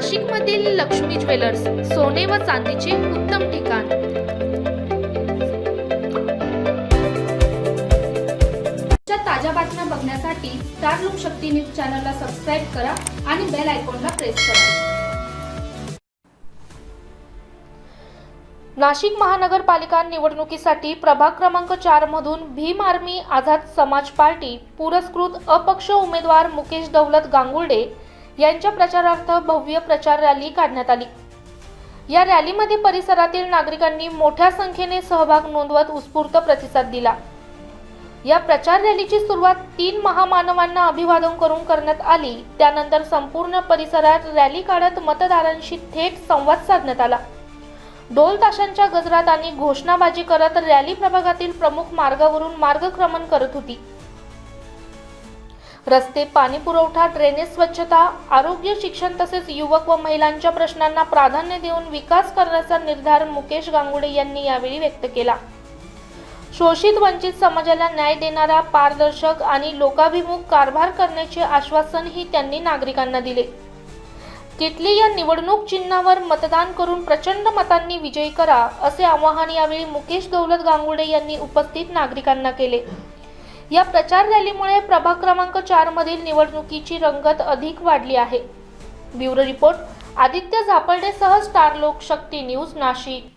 नाशिकमधील लक्ष्मी ज्वेलर्स, सोने व चांदीचे उत्तम ठिकाण। ताज्या बातम्या बघण्यासाठी स्टार लोकशक्ती न्यूज चॅनलला सबस्क्राइब करा आणि बेल आयकॉनला प्रेस करा। नाशिक महानगरपालिका निवडणुकीसाठी प्रभाग क्रमांक 4 मधून भीम आर्मी आझाद समाज पार्टी पुरस्कृत अपक्ष उमेदवार मुकेश दौलत गांगुर्डे यांच्या प्रचारार्थ भव्य प्रचार रॅली काढण्यात आली। या रॅलीमध्ये परिसरातील नागरिकांनी मोठ्या संख्येने सहभाग नोंदवत उत्स्फूर्त प्रतिसाद दिला। या प्रचार रॅलीची सुरुवात 3 महामानवांना अभिवादन करून करण्यात आली। त्यानंतर संपूर्ण परिसरात रॅली काढत मतदारांशी थेट संवाद साधण्यात आला। ढोल ताशांच्या गजरात आणि घोषणाबाजी करत रॅली प्रभागातील प्रमुख मार्गावरून मार्गक्रमण करत होती। रस्ते, पाणी पुरवठा, ड्रेनेज, स्वच्छता, आरोग्य, शिक्षण तसेच युवक व महिलांच्या प्रश्नांना प्राधान्य देऊन विकास करण्याचा निर्धार मुकेश गांगुर्डे यांनी यावेळी व्यक्त केला। शोषित वंचित समाजाला न्याय देणारा, पारदर्शक आणि लोकाभिमुख कारभार करण्याचे आश्वासनही त्यांनी नागरिकांना दिले। किटली या निवडणूक चिन्हावर मतदान करून प्रचंड मतांनी विजयी करा, असे आवाहन यावेळी मुकेश दौलत गांगुर्डे यांनी उपस्थित नागरिकांना केले। या प्रचार रॅलीमुळे प्रभाग क्रमांक 4 मधील निवडणुकीची रंगत अधिक वाढली आहे। ब्युरो रिपोर्ट आदित्य झापर्डेसह स्टार लोकशक्ती न्यूज नाशिक।